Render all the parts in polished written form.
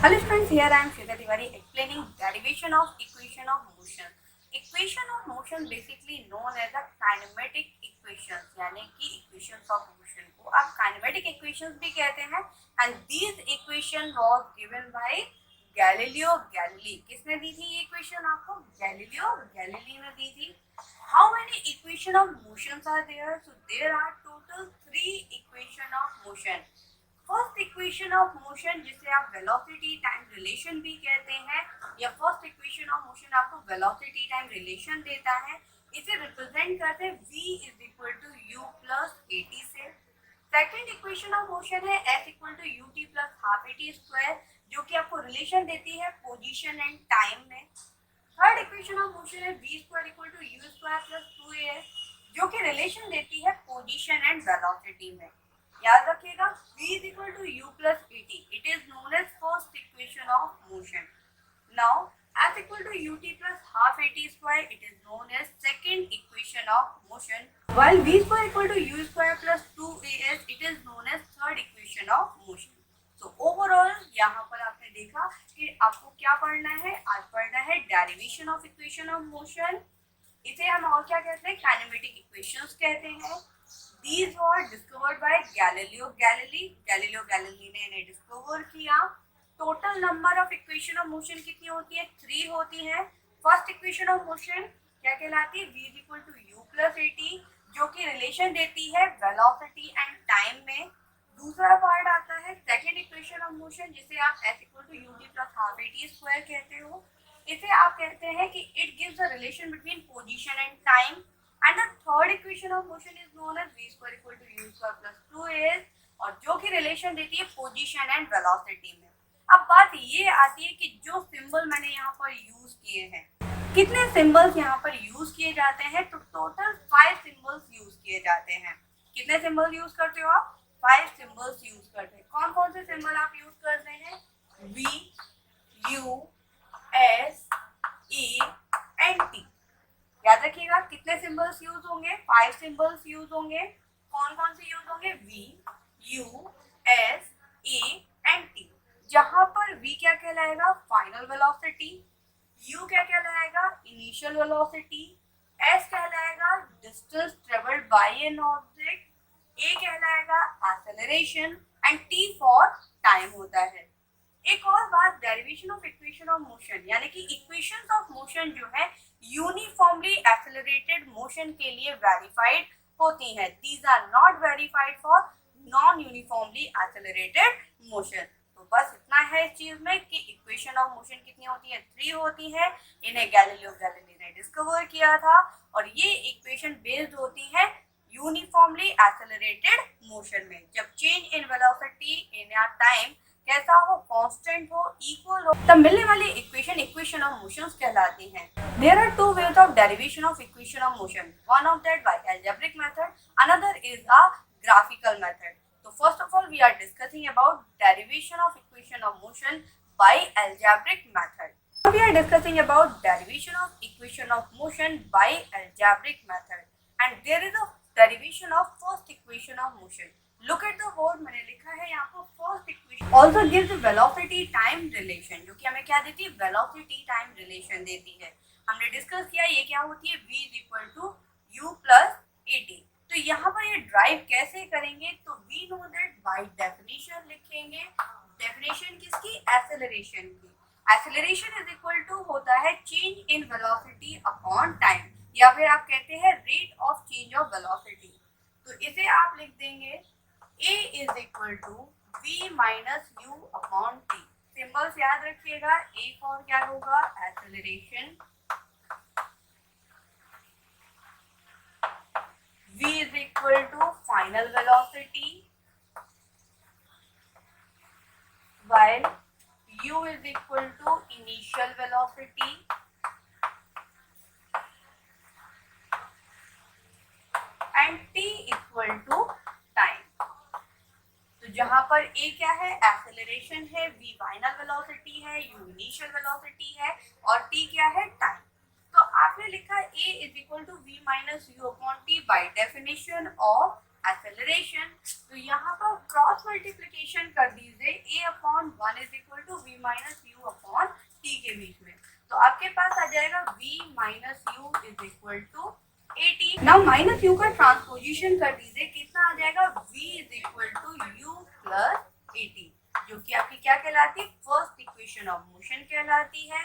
Hello friends, here I am Shweta Tiwari explaining derivation of equation of motion. Equation of motion basically known as a kinematic equations, यानी कि equations of motion को आप kinematic equations भी कहते हैं. And these equation was given by Galileo Galilei. किसने दी थी ये equation आपको? Galileo Galilei ने दी थी. How many equation of motions are there? So there are total 3 equation of motion. First equation of motion जिसे आप वेलोसिटी टाइम रिलेशन भी कहते हैं, या फर्स्ट इक्वेशन ऑफ मोशन आपको वेलोसिटी टाइम रिलेशन देता है, इसे रिप्रेजेंट करते हैं v is equal to u plus a t से. सेकेंड इक्वेशन ऑफ मोशन है s equal to u t plus half a t square, जो कि आपको रिलेशन देती है पोजीशन एंड टाइम में. थर्ड इक्वेशन ऑफ मोशन है v square equal to u square plus 2as, जो कि रिलेशन देती है पोजीशन एंड वेलोसिटी में. याद रखिएगा v is equal to u plus at. It is known as first equation of motion. Now s equal to ut plus half at square, it is known as second equation of motion. While v square equal to u square plus 2as, it is known as third equation of motion. So overall यहाँ पर आपने देखा कि आपको क्या पढ़ना है. आज पढ़ना है derivation of equation of motion. इसे हम और क्या कहते हैं? काइनेमेटिक इक्वेशंस कहते हैं. These were discovered by Galileo Galilei. Galileo Galilei ने इन्हें डिस्कवर किया. Total number of equation of motion कितनी होती है? 3 होती है. फर्स्ट इक्वेशन ऑफ मोशन क्या कहलाती है? v is equal to u plus a t, जो कि रिलेशन देती है वेलोसिटी एंड टाइम में. दूसरा पार्ट आता है सेकेंड इक्वेशन ऑफ मोशन, जिसे आप s equal to u t plus half a t square कहते हो. इसे आप कहते हैं कि it gives a relation between position and time. And the third equation of motion is known as v square equal to u square plus 2as, और जो कि रिलेशन देती है पोजीशन एंड वेलोसिटी में. अब बात ये आती है कि जो सिंबल मैंने यहाँ पर यूज किए हैं, कितने सिंबल्स यहाँ पर यूज किए जाते हैं? तो टोटल 5 सिंबल्स यूज किए जाते हैं. कितने सिंबल यूज करते हो आप? 5 सिंबल्स यूज करते हैं. कौन कौन से सिंबल आप यूज करते हैं? v, u, s, e and t. याद रखिएगा कितने सिंबल्स यूज होंगे? 5 सिंबल्स यूज होंगे. कौन कौन से यूज होंगे? v, u, s, e and t. जहां पर v क्या कहलाएगा? Final velocity. u क्या कहलाएगा? Initial velocity. s कहलाएगा distance travelled by an object. a कहलाएगा acceleration and t for time होता है. एक और बात, derivation of equation of motion, यानी कि इक्वेशंस ऑफ मोशन जो है यूनिफॉर्मली एक्सेलरेटेड मोशन के लिए वेरीफाइड होती हैं. These are not verified for non uniformly accelerated motion. तो बस इतना है इस चीज में कि इक्वेशन ऑफ मोशन कितनी होती है? 3 होती है. इन्हें गैलीलियो गैलीली ने डिस्कवर किया था, और ये इक्वेशन बेस्ड होती है यूनिफॉर्मली एक्सेलरेटेड मोशन में. जब change in velocity in time कैसा हो? कांस्टेंट हो, इक्वल हो, तब मिलने वाली इक्वेशन इक्वेशन ऑफ मोशंस कहलाती हैं. There are 2 ways of derivation of equation of motion. One of that by algebraic method, another is a graphical method. तो first of all we are discussing about derivation of equation of motion by algebraic method. We are discussing about derivation of equation of motion by algebraic method, and there is a derivation of first equation of motion. Look at the word, मैंने लिखा है यहाँ पर first equation also gives velocity time relation, जो कि हमें क्या देती है? velocity time relation देती है. हमने डिस्कस किया ये क्या होती है? v is equal to u plus at. तो यहाँ पर ये ड्राइव कैसे करेंगे? तो we know that by definition लिखेंगे. डेफिनेशन किसकी? एक्सेलरेशन की. एक्सेलरेशन इज इक्वल टू होता है change in velocity upon time, या फिर आप कहते हैं rate of change of velocity. तो इसे आप लिख देंगे a is equal to v minus u upon t. Symbols याद रखिएगा. एक और क्या होगा? Acceleration. v is equal to final velocity, while u is equal to initial velocity and t equal to time. तो जहां पर a क्या है? एक्सेलरेशन है, v फाइनल वेलोसिटी है, u इनिशियल वेलोसिटी है, और t क्या है? टाइम. तो आपने लिखा a is equal to v minus u upon t by definition of acceleration. तो यहाँ पर क्रॉस मल्टीप्लीकेशन कर दीजिए a upon 1 is equal to v minus u upon t के बीच में। तो आपके पास आ जाएगा v minus u is equal to at। Now minus u का ट्रांसपोजिशन कर दीजिए, कितना आ जाएगा v is equal to u plus at, जो कि आपकी क्या कहलाती है, फर्स्ट इक्वेशन ऑफ मोशन कहलाती है।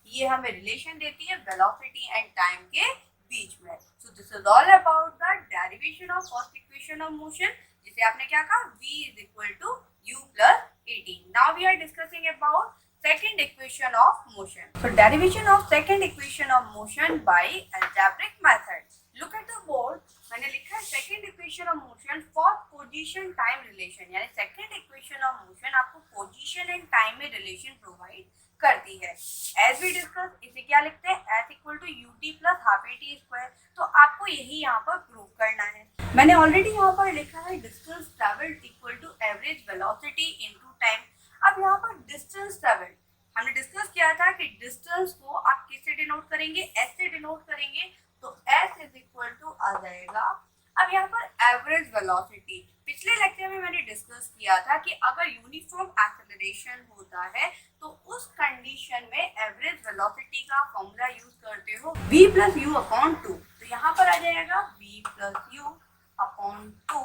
ये हमें रिलेशन देती है वेलोसिटी एंड टाइम के बीच में। So this is all about the derivation of first equation of motion, जिसे आपने क्या कहा, v is equal to u plus at। Now we are discussing about second equation of motion. So derivation of second equation of motion by algebraic method. Look at the board. मैंने लिखा है second equation of motion for position time relation, यानी second equation of motion आपको position and time में relation provide करती है। As we discussed, इसे क्या लिखते हैं, s equal to ut plus half at square। तो आपको यही यहाँ पर प्रूव करना है। मैंने ऑलरेडी यहाँ पर लिखा है distance traveled equal to average velocity into time। अब यहाँ पर डिस्टेंस ट्रेवल हमने डिस्कस किया था कि डिस्टेंस को आप किससे डिनोट करेंगे, एस से डिनोट करेंगे। तो एस इज इक्वल टू आ जाएगा। अब यहाँ पर एवरेज वेलोसिटी, पिछले लेक्चर में मैंने डिस्कस किया था कि अगर यूनिफॉर्म एक्सेलरेशन होता है तो उस कंडीशन में एवरेज वेलोसिटी का फॉर्मूला यूज करते हो v प्लस यू अपॉन 2। तो यहाँ पर आ जाएगा v plus u upon 2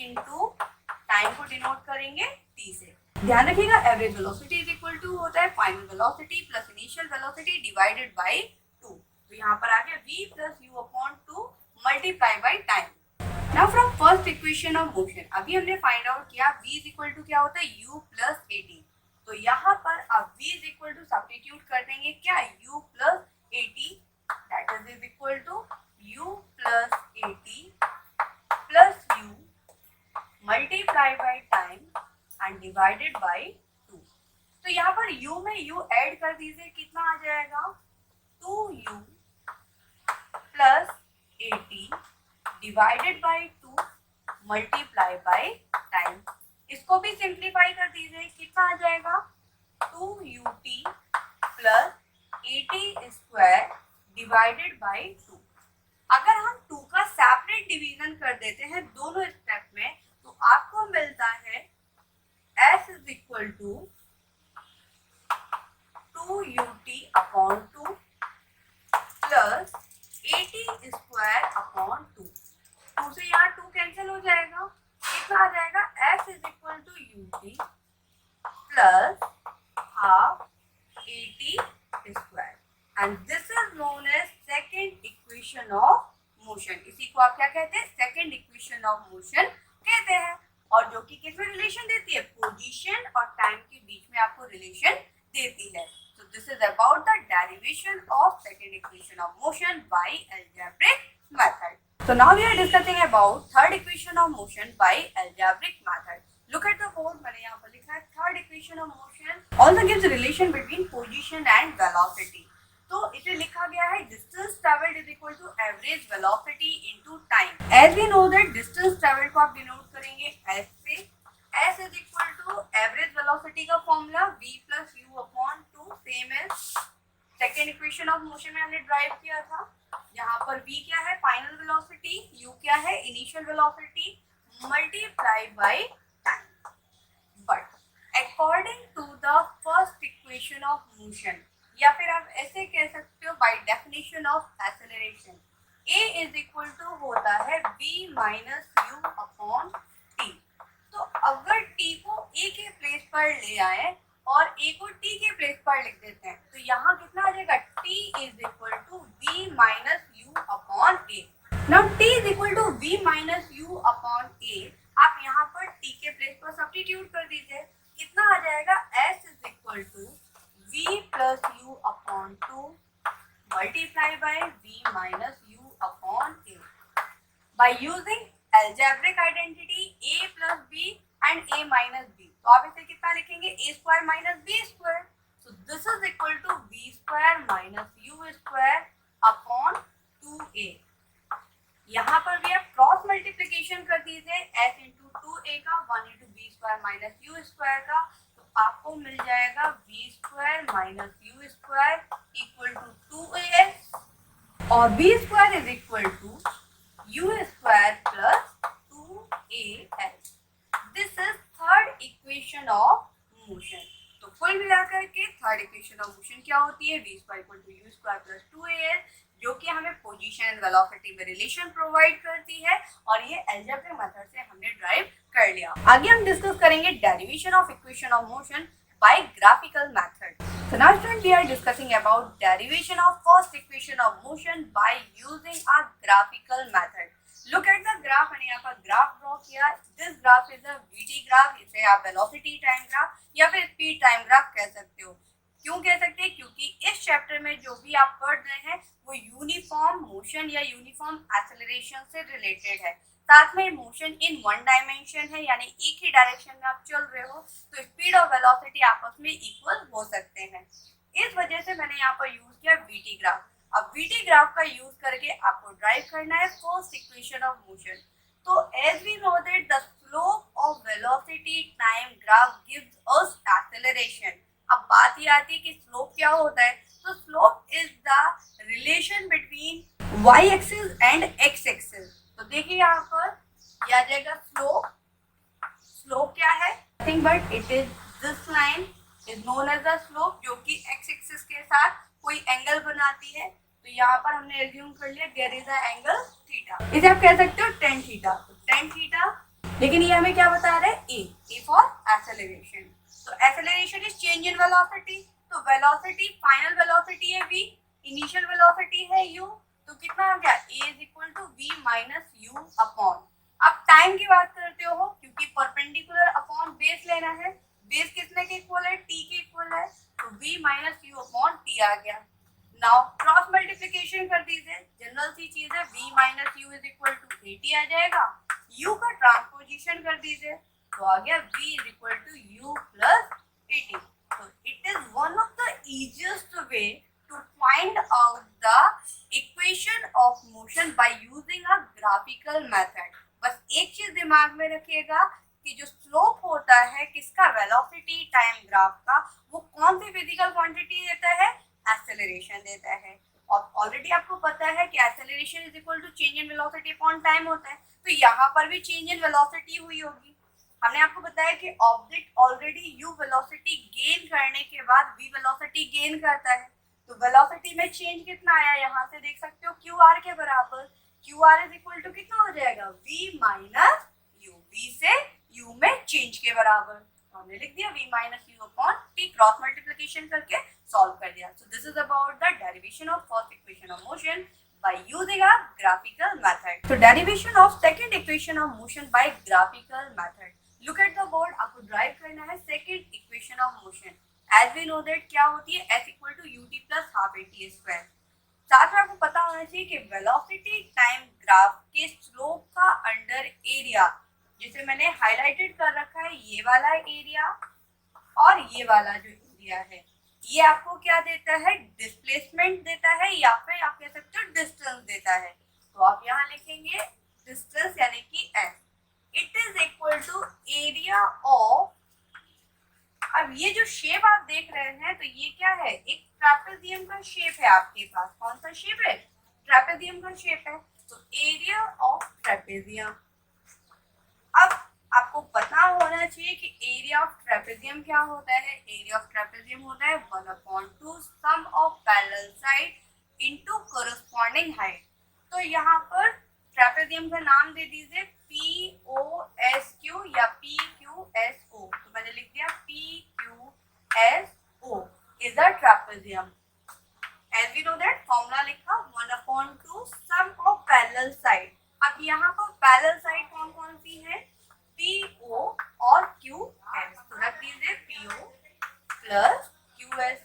into time को डिनोट करेंगे t से। ध्यान रखिएगा average velocity is equal to होता है final velocity plus initial velocity divided by 2। तो यहाँ पर आ गया v plus u upon 2 multiply by time. Now from first equation of motion अभी हमने फाइंड आउट किया v इज इक्वल टू क्या होता है, u प्लस at। तो यहाँ पर अब v is equal to substitute कर देंगे क्या, u plus at, that is equal to u plus at plus u multiply by time and divided by 2। तो यहाँ पर u में u ऐड कर दीजिए, कितना आ जाएगा, 2u plus 80 divided by 2 multiply by time. इसको भी सिंप्लीफाई कर दीजिए, कितना आ जाएगा, 2ut plus 80 square divided by 2। अगर हम 2 का सेपरेट डिवीजन कर देते हैं दोनों स्टेप में तो आपको मिलता है s is equal to 2ut upon 2 plus 80 square upon 2। 2 से यहाँ 2 कैंसिल हो जाएगा, कितना आ जाएगा, s is equal to ut plus half 80 square and this is known as second equation of motion। इसी को आप क्या कहते हैं, second equation of motion कहते हैं, और जो कि किसमें रिलेशन देती है, पोजीशन और टाइम के बीच में आपको रिलेशन देती है। So this is about the derivation of second equation of motion by algebraic method. So now we are discussing about third equation of motion by algebraic method. Look at the board, मैंने यहाँ पर लिखा है third equation of motion also gives relation between position and velocity. तो इसे लिखा गया है distance travelled is equal to average velocity into time. As we know that distance travelled को आप डिनोट करेंगे s से। s is equal to average velocity का formula v plus u upon 2, same as second equation of motion में हमने drive किया था। यहाँ पर v क्या है, फाइनल वेलोसिटी, u क्या है, initial velocity, multiply by time. But according to the first equation of motion, या फिर आप ऐसे कह सकते हो by definition of acceleration, a is equal to होता है v minus u upon t। तो अगर t को a के प्लेस पर ले आए और a को t के प्लेस पर लिख देते हैं तो यहाँ कितना आ जाएगा, t is equal to v minus u upon a। Now t is equal to v minus u upon a, आप यहाँ पर t के प्लेस पर सब्स्टिट्यूट कर दीजिए, कितना आ जाएगा, s is equal to v plus u upon 2 multiply by v minus u upon a। By using algebraic identity a plus b and a minus b, तो आप इसे कितना लिखेंगे, a square minus b square। So this is equal to v square minus u square upon 2a। यहाँ पर भी आप cross multiplication कर दीजिए s इंटू 2a का 1 into b square minus u square का, आपको मिल जाएगा v square minus u square equal to 2as और v square is equal to u square plus 2 करके थर्ड इक्वेशन ऑफ मोशन क्या होती है, v square equal to u square plus 2as, जो कि हमें पोजीशन एंड वेलोसिटी में relation provide करती है, और ये अलजेब्रिक मेथड से हमने ड्राइव कर लिया। आगे हम डिस्कस करेंगे derivation of equation of motion by graphical method. So now students we are discussing about derivation of first equation of motion by using a graphical method. Look at the graph, मैंने यहाँ पर graph draw किया। This graph is a VT graph, इसे आप velocity time graph या फिर speed time graph कह सकते हो। क्यों कह सकते हैं, क्योंकि इस चैप्टर में जो भी आप पढ़ रहे हैं वो यूनिफॉर्म मोशन या यूनिफॉर्म एक्सेलरेशन से रिलेटेड है। साथ में मोशन इन वन डायमेंशन है, यानी एक ही डायरेक्शन में आप चल रहे हो तो स्पीड और वेलोसिटी आपस में इक्वल हो सकते हैं। इस वजह से मैंने यहाँ पर यूज किया वीटी ग्राफ। अब वीटी ग्राफ का यूज करके आपको ड्राइव करना है फर्स्ट इक्वेशन ऑफ मोशन। तो as we know that the slope of velocity time graph gives us acceleration. अब बात ये आती है कि स्लोप क्या होता है, तो slope is the relation between Y axis and X axis. तो देखिए यहाँ पर यह आ जाएगा स्लोप। स्लोप क्या है, nothing but it is this line is known as the slope, जो कि एक्स एक्सिस के साथ कोई एंगल बनाती है। तो यहाँ पर हमने एज्यूम कर लिया there is a angle theta, इसे आप कह सकते हो टेन थीटा। तो टेन थीटा, लेकिन ये हमें क्या बता रहा है, ए फॉर एक्सेलरेशन। तो acceleration is change in velocity. तो वेलोसिटी फाइनल वेलोसिटी है v, इनिशियल वेलोसिटी है u, तो कितना आ गया, a is equal to v minus u upon. अब टाइम की बात करते हो, क्योंकि परपेंडिकुलर अपॉन बेस लेना है, बेस कितने के इक्वल है, t के इक्वल है, तो v minus u upon t आ गया। नाउ क्रॉस मल्टीप्लिकेशन कर दीजिए, जनरल सी चीज है, v minus u is equal to at आ जाएगा। u का ट्रांसपोजिशन कर दीजिए तो आ गया v is equal to u plus at। So it is one of the easiest way to find out the equation of motion by using a graphical method। बस एक चीज दिमाग में रखिएगा कि जो स्लोप होता है किसका, वेलोसिटी टाइम ग्राफ का, वो कौन सी फिजिकल क्वांटिटी देता है, एक्सेलरेशन देता है। और ऑलरेडी आपको पता है कि acceleration is equal to change in velocity upon time होता है, तो यहाँ पर भी चेंज इन वेलोसिटी हुई होगी। हमने आपको बताया कि object already u velocity gain करने के बाद v वेलोसिटी गेन करता है, तो वेलोसिटी में चेंज कितना आया, यहाँ से देख सकते हो qr के बराबर। qr इज इक्वल टू कितना हो जाएगा, v माइनस u, v से u में चेंज के बराबर। तो हमने लिख दिया v minus u upon t, cross multiplication करके सॉल्व कर दिया। सो this is about the derivation of first equation of motion by using a graphical method. So derivation of second equation of motion by graphical method. Look at the board, आपको derive करना है second equation of motion. As we know that क्या होती है, s equal to ut plus half at square. साथ में आपको पता होना चाहिए कि वेलोसिटी टाइम ग्राफ के स्लोप का अंडर एरिया, जिसे मैंने हाईलाइटेड कर रखा है, ये वाला एरिया और ये वाला जो एरिया है, ये आपको क्या देता है, डिस्प्लेसमेंट देता है, या फिर आप कह सकते हो डिस्टेंस देता है। तो आप यहाँ लिखेंगे डिस्टेंस यानी कि s, it is equal to area of. अब ये जो शेप आप देख रहे हैं, तो ये क्या है, एक ट्रापेजियम का शेप है आपके पास। कौन सा शेप है, ट्रापेजियम का शेप है, तो एरिया ऑफ ट्रापेजियम। अब आपको पता होना चाहिए कि एरिया ऑफ ट्रेपेजियम क्या होता है, एरिया ऑफ ट्रेपेजियम होता है 1/2 sum of parallel side into corresponding height. तो यहाँ पर ट्रेपेजियम का नाम दे दीजिए POSQ या PQSO। तो मैंने लिख दिया PQSO is a trapezium. As we know that formula लिखा 1/2 सम ऑफ पैरेलल साइड। अब यहाँ पर पैरेलल साइड कौन कौन सी है, PO और QS। तो रख दीजिए PO plus QS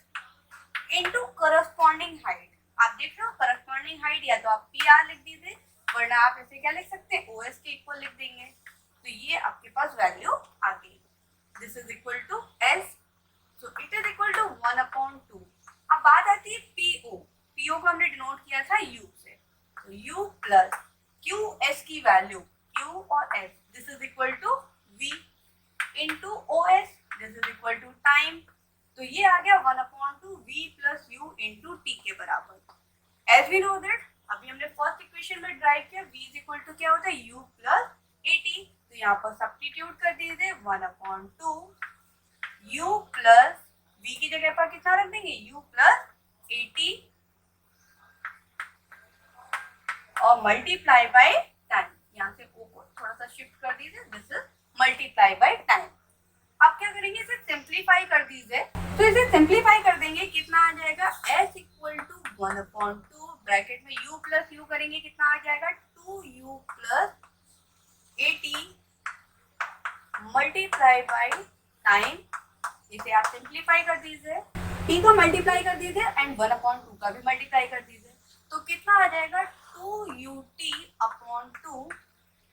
into corresponding height. आप देख रहे हो करस्पॉन्डिंग हाइट, या तो आप PR लिख दीजिए, वरना आप इसे क्या लिख सकते हैं, OS के इक्वल लिख देंगे। तो ये आपके पास वैल्यू आ गई, this is equal to S, so it is equal to 1/2। अब बात आती है PO। PO को हमने डिनोट किया था U से, तो U प्लस QS की वैल्यू Q और S, this is equal to V into OS, this is equal to time. तो ये आ गया 1/2 V plus U into T के बराबर। एज वी नो दैट, अभी हमने फर्स्ट इक्वेशन में ड्राइव किया, V इज इक्वल टू क्या होता है, U प्लस AT। तो यहाँ पर सब्स्टिट्यूट कर दीजिए 1/2 U प्लस v की जगह पर कितना रख देंगे u प्लस at और मल्टीप्लाई बाय टाइम। यहाँ से o को थोड़ा सा शिफ्ट कर दीजिए, this is multiply by time. आप क्या करेंगे, इसे सिंप्लीफाई कर दीजिए। तो इसे सिंप्लीफाई कर देंगे, कितना आ जाएगा s इक्वल टू 1/2 ब्रैकेट में u प्लस u करेंगे, कितना आ जाएगा 2u plus 80 multiply by time. इसे आप सिंप्लीफाई कर दीजिए, t को मल्टीप्लाई कर दीजिए एंड 1/2 का भी मल्टीप्लाई कर दीजिए। तो कितना आ जाएगा 2ut/2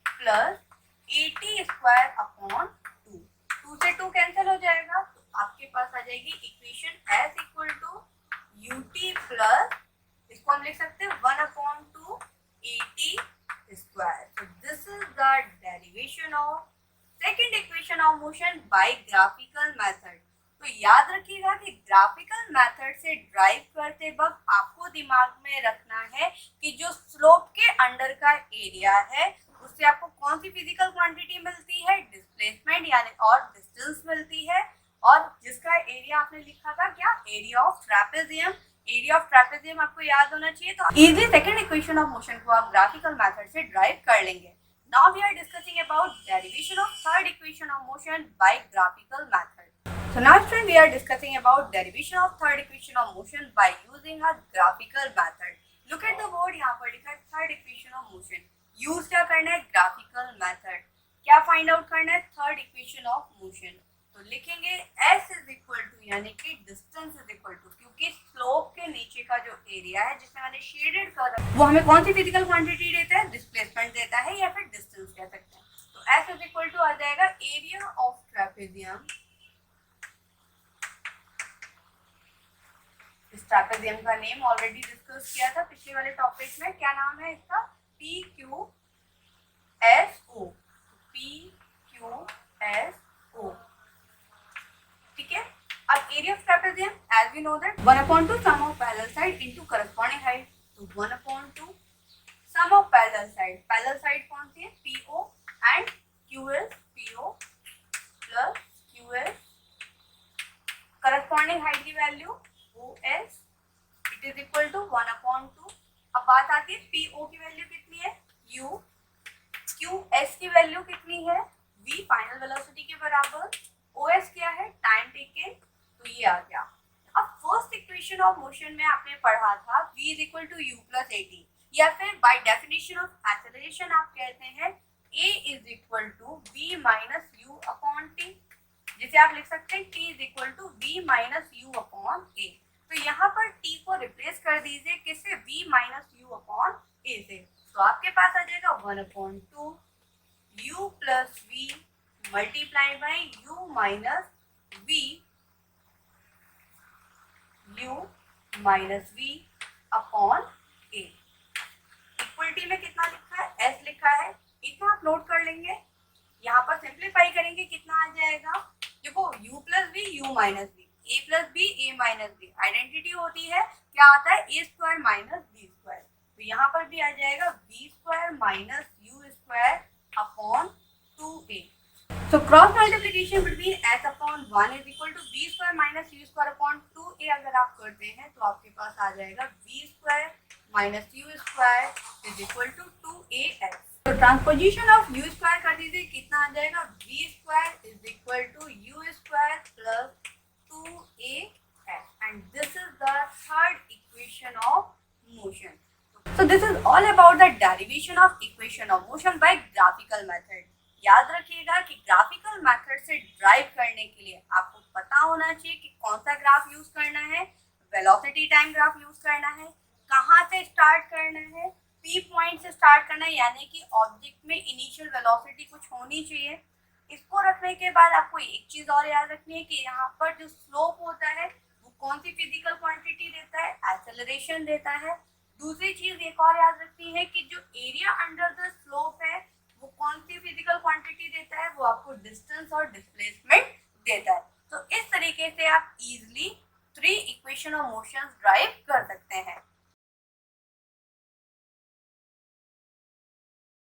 प्लस 80 स्क्वायर अपॉन 2 से 2 कैंसिल हो जाएगा, तो आपके पास आ जाएगी equation s equal to ut plus, इसको हम लिख सकते हैं 1/2 80 square. So this is the derivation of second equation of motion by graphical method। तो याद रखिएगा कि ग्राफिकल मेथड से ड्राइव करते वक्त आपको दिमाग में रखना है कि जो स्लोप के अंडर का एरिया है उससे आपको कौन सी फिजिकल क्वांटिटी मिलती है, डिस्प्लेसमेंट यानी और डिस्टेंस मिलती है, और जिसका एरिया आपने लिखा था क्या, area of trapezium. Area of trapezium आपको याद होना चाहिए। तो easy second equation of motion को आप ग्राफिकल मेथड से ड्राइव कर लेंगे। Now we are discussing about derivation of third equation of motion by graphical method. So now students we are discussing about derivation of third equation of motion by using a graphical method. Look at the word, यहाँ पर लिखा है third equation of motion। Use क्या करना है, graphical method. क्या find out करना है, थर्ड इक्वेशन ऑफ मोशन। तो लिखेंगे s इज इक्वल टू यानी कि डिस्टेंस इज इक्वल टू, क्योंकि स्लोप के नीचे का जो एरिया है जिसमें मैंने शेडेड कर रखा है वो हमें कौन सी फिजिकल क्वांटिटी देता है, डिस्प्लेसमेंट देता है या फिर डिस्टेंस कह सकते हैं। तो s इज इक्वल टू आ जाएगा एरिया ऑफ ट्रेपेजियम। इस ट्रेपेजियम का नेम ऑलरेडी डिस्कस किया था पिछले वाले टॉपिक में, क्या नाम है इसका, PQSO। PQSO, ठीक है। अब area of trapezium as we know that 1/2 sum of parallel side into corresponding height. तो 1/2 sum of parallel side, parallel side कौन सी है, PO and QS, PO plus QS, corresponding height की value OS, it is equal to 1/2। अब बात आती है PO की वैल्यू कितनी है U, QS की वैल्यू कितनी है V, फाइनल वेलोसिटी के बराबर, OS क्या है, टाइम टेकन। तो ये आ गया। अब फर्स्ट इक्वेशन ऑफ मोशन में आपने पढ़ा था V is equal to U plus AT, या फिर बाय डेफिनेशन ऑफ एक्सेलरेशन आप कहते हैं A is equal to V minus U upon T, जिसे आप लिख सकते हैं T is equal to V minus U upon A। तो यहाँ पर T को रिप्लेस कर दीजिए किससे, V minus U upon A से। तो आपके पास आ जाएगा 1/2 U plus V multiply by U minus V, U minus V upon A। Equality में कितना लिखा है, S लिखा है, इतना आप नोट कर लेंगे। यहाँ पर सिंप्लीफाई करेंगे, कितना आ जाएगा, देखो U plus V, U minus V, A plus B, A minus B। Identity होती है, क्या आता है, A square minus B square. तो यहाँ पर भी आ जाएगा B square minus U square upon 2A। So cross multiplication between s upon 1 is equal to b square minus u square upon 2a अगर आप करते हैं तो आपके पास आ जाएगा b square minus u square is equal to 2as। तो ट्रांसपोजिशन ऑफ u square कर दीजिए, कितना आ जाएगा, b square is equal to u square plus 2as, and this is the third equation of motion। So this is all about the derivation of equation of motion by graphical method। याद रखिएगा कि graphical method से drive करने के लिए आपको पता होना चाहिए कि कौन सा ग्राफ यूज करना है, वेलोसिटी टाइम ग्राफ यूज करना है, कहाँ से स्टार्ट करना है, P पॉइंट से स्टार्ट करना है, यानी कि ऑब्जेक्ट में इनिशियल वेलोसिटी कुछ होनी चाहिए। इसको रखने के बाद आपको एक चीज और याद रखनी है कि यहाँ पर जो स्लोप होता है वो कौन सी फिजिकल क्वांटिटी देता है, एक्सेलरेशन देता है। दूसरी चीज एक और याद रखनी है कि जो एरिया अंडर द स्लोप है वो कौन सी फिजिकल क्वांटिटी देता है, वो आपको डिस्टेंस और डिस्प्लेसमेंट देता है। तो इस तरीके से आप easily 3 equation of motions drive कर सकते हैं।